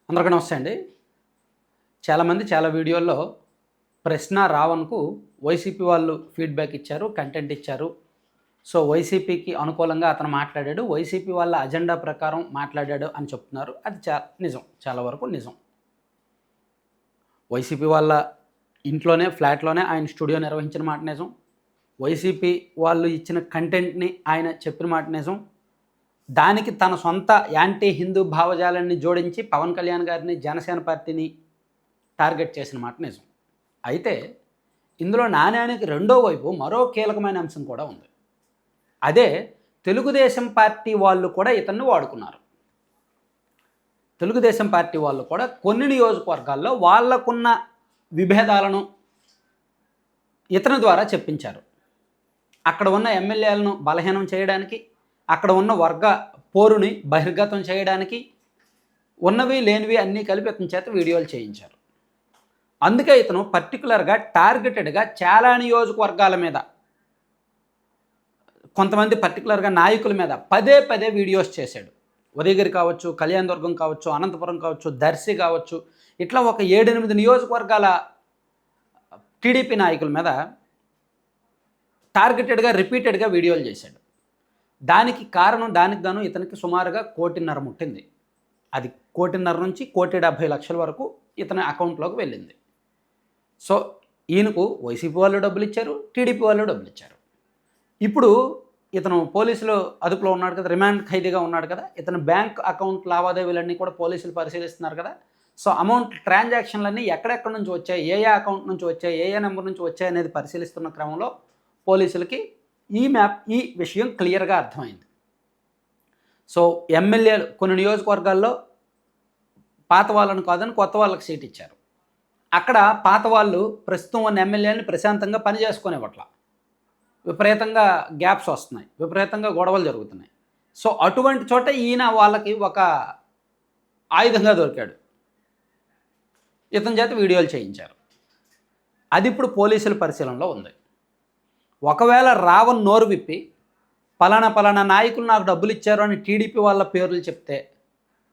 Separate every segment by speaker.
Speaker 1: అందరికీ నమస్తే అండి. చాలామంది చాలా వీడియోల్లో ప్రశ్న రావణ్‌కు వైసీపీ వాళ్ళు ఫీడ్‌బ్యాక్ ఇచ్చారు, కంటెంట్ ఇచ్చారు. సో, వైసీపీకి అనుకూలంగా అతను మాట్లాడాడు. వైసీపీ వాళ్ళ అజెండా ప్రకారం మాట్లాడాడు అని చెప్తున్నారు. అది నిజం. చాలా వరకు నిజం. వైసీపీ వాళ్ళ ఇంట్లోనే, ఫ్లాట్‌లోనే ఆయన స్టూడియో నిర్వహించిన మాట నిజం. వైసీపీ వాళ్ళు ఇచ్చిన కంటెంట్‌ని ఆయన చెప్పిన మాట నిజం. దానికి తన సొంత యాంటీ హిందూ భావజాలాన్ని జోడించి పవన్ కళ్యాణ్ గారిని, జనసేన పార్టీని టార్గెట్ చేసిన మాట నిజం. అయితే ఇందులో నాణ్యానికి రెండో వైపు మరో కీలకమైన అంశం కూడా ఉంది. అదే తెలుగుదేశం పార్టీ వాళ్ళు కూడా ఇతన్ని వాడుకున్నారు. తెలుగుదేశం పార్టీ వాళ్ళు కూడా కొన్ని నియోజకవర్గాల్లో వాళ్ళకున్న విభేదాలను ఇతని ద్వారా చెప్పించారు. అక్కడ ఉన్న ఎమ్మెల్యేలను బలహీనం చేయడానికి, అక్కడ ఉన్న వర్గ పోరుని బహిర్గతం చేయడానికి ఉన్నవి లేనివి అన్నీ కలిపి ఇతని చేత వీడియోలు చేయించారు. అందుకే ఇతను పర్టికులర్గా టార్గెటెడ్గా చాలా నియోజకవర్గాల మీద, కొంతమంది పర్టికులర్గా నాయకుల మీద పదే పదే వీడియోస్ చేశాడు. ఉదయగిరి కావచ్చు, కళ్యాణదుర్గం కావచ్చు, అనంతపురం కావచ్చు, దర్శి కావచ్చు, ఇట్లా ఒక 7-8 నియోజకవర్గాల టీడీపీ నాయకుల మీద టార్గెటెడ్గా రిపీటెడ్గా వీడియోలు చేశాడు. దానికి కారణం, దానికి గాను ఇతనికి సుమారుగా 1.5 కోటి ముట్టింది. అది 1.5 కోటి నుంచి 1,70,00,000 వరకు ఇతని అకౌంట్లోకి వెళ్ళింది. సో, ఈయనకు వైసీపీ వాళ్ళు డబ్బులు ఇచ్చారు, టీడీపీ వాళ్ళు డబ్బులు ఇచ్చారు. ఇప్పుడు ఇతను పోలీసులు అదుపులో ఉన్నాడు కదా, రిమాండ్ ఖైదీగా ఉన్నాడు కదా, ఇతని బ్యాంక్ అకౌంట్ లావాదేవీలన్నీ కూడా పోలీసులు పరిశీలిస్తున్నారు కదా. సో, అమౌంట్ ట్రాన్సాక్షన్లన్నీ ఎక్కడెక్కడి నుంచి వచ్చాయి, ఏ అకౌంట్ నుంచి వచ్చాయి, ఏ నెంబర్ నుంచి వచ్చాయి అనేది పరిశీలిస్తున్న క్రమంలో పోలీసులకి ఈ విషయం క్లియర్గా అర్థమైంది. సో, ఎమ్మెల్యేలు కొన్ని నియోజకవర్గాల్లో పాత వాళ్ళను కాదని కొత్త వాళ్ళకి సీట్ ఇచ్చారు. అక్కడ పాత వాళ్ళు ప్రస్తుతం ఉన్న ఎమ్మెల్యేలని ప్రశాంతంగా పని చేసుకునేవట్ల, విపరీతంగా గ్యాప్స్ వస్తున్నాయి, విపరీతంగా గొడవలు జరుగుతున్నాయి. సో, అటువంటి చోట ఈయన వాళ్ళకి ఒక ఆయుధంగా దొరికాడు. ఇతని చేత వీడియోలు చేయించారు. అది ఇప్పుడు పోలీసుల పరిశీలనలో ఉంది. ఒకవేళ రావణ్ నోరు విప్పి పలానా నాయకులు నాకు డబ్బులు ఇచ్చారు అని టీడీపీ వాళ్ళ పేర్లు చెప్తే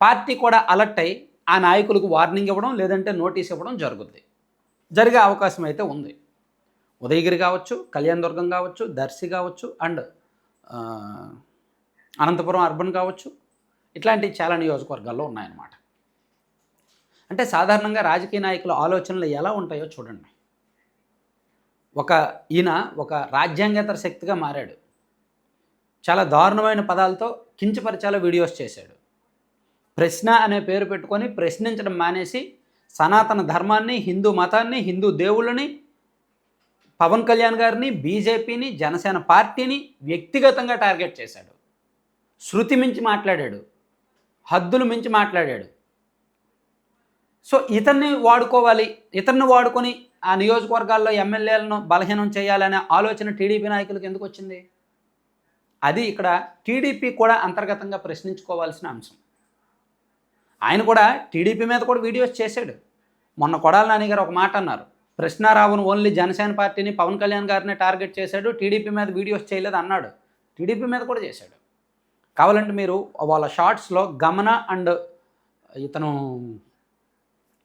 Speaker 1: పార్టీ కూడా అలర్ట్ అయ్యి ఆ నాయకులకు వార్నింగ్ ఇవ్వడం, లేదంటే నోటీస్ ఇవ్వడం జరిగే అవకాశం అయితే ఉంది. ఉదయగిరి కావచ్చు, కళ్యాణదుర్గం కావచ్చు, దర్శి కావచ్చు, అండ్ అనంతపురం అర్బన్ కావచ్చు, ఇట్లాంటి చాలా నియోజకవర్గాల్లో ఉన్నాయన్నమాట. అంటే సాధారణంగా రాజకీయ నాయకుల ఆలోచనలు ఎలా ఉంటాయో చూడండి. ఈయన ఒక రాజ్యాంగేతర శక్తిగా మారాడు. చాలా దారుణమైన పదాలతో కించపరిచేలా వీడియోస్ చేశాడు. ప్రశ్న అనే పేరు పెట్టుకొని ప్రశ్నించడం మానేసి సనాతన ధర్మాన్ని, హిందూ మతాన్ని, హిందూ దేవుళ్ళని, పవన్ కళ్యాణ్ గారిని, బీజేపీని, జనసేన పార్టీని వ్యక్తిగతంగా టార్గెట్ చేశాడు. శృతి మించి మాట్లాడాడు, హద్దులు మించి మాట్లాడాడు. సో, ఇతన్ని వాడుకొని ఆ నియోజకవర్గాల్లో ఎమ్మెల్యేలను బలహీనం చేయాలనే ఆలోచన టీడీపీ నాయకులకు ఎందుకు వచ్చింది? అది ఇక్కడ టీడీపీ కూడా అంతర్గతంగా ప్రశ్నించుకోవాల్సిన అంశం. ఆయన కూడా టీడీపీ మీద కూడా వీడియోస్ చేశాడు. మొన్న కొడాలి నాని గారు ఒక మాట అన్నారు, ప్రశ్న రావణ్ ఓన్లీ జనసేన పార్టీని, పవన్ కళ్యాణ్ గారిని టార్గెట్ చేశాడు, టీడీపీ మీద వీడియోస్ చేయలేదు అన్నాడు. టీడీపీ మీద కూడా చేశాడు. కావాలంటే మీరు వాళ్ళ షార్ట్స్లో గమన అండ్ ఇతను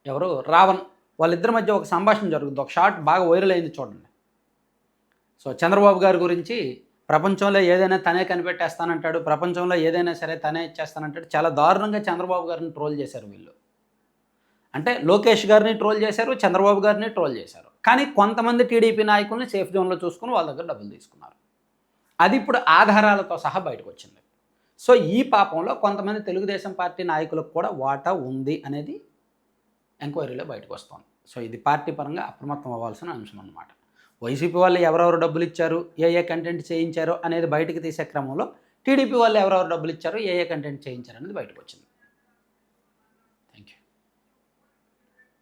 Speaker 1: ఎవరు రావణ్ వాళ్ళిద్దరి మధ్య ఒక సంభాషణ జరుగుతుంది. ఒక షార్ట్ బాగా వైరల్ అయింది, చూడండి. సో, చంద్రబాబు గారి గురించి ప్రపంచంలో ఏదైనా తనే కనిపెట్టేస్తానంటాడు, ప్రపంచంలో ఏదైనా సరే తనే ఇచ్చేస్తానంటాడు. చాలా దారుణంగా చంద్రబాబు గారిని ట్రోల్ చేశారు వీళ్ళు. అంటే లోకేష్ గారిని ట్రోల్ చేశారు, చంద్రబాబు గారిని ట్రోల్ చేశారు. కానీ కొంతమంది టీడీపీ నాయకుల్ని సేఫ్ జోన్లో చూసుకుని వాళ్ళ దగ్గర డబ్బులు తీసుకున్నారు. అది ఇప్పుడు ఆధారాలతో సహా బయటకు వచ్చింది. సో, ఈ పాపంలో కొంతమంది తెలుగుదేశం పార్టీ నాయకులకు కూడా వాటా ఉంది అనేది ఎంక్వైరీలో బయటకు వస్తుంది. సో, ఇది పార్టీ పరంగా అప్రమత్తం అవ్వాల్సిన అంశం అన్నమాట. వైసీపీ వాళ్ళు ఎవరెవరు డబ్బులు ఇచ్చారు, ఏ కంటెంట్ చేయించారో అనేది బయటకు తీసే క్రమంలో టీడీపీ వాళ్ళు ఎవరెవరు డబ్బులు ఇచ్చారో, ఏ కంటెంట్ చేయించారు అనేది బయటకు వచ్చింది.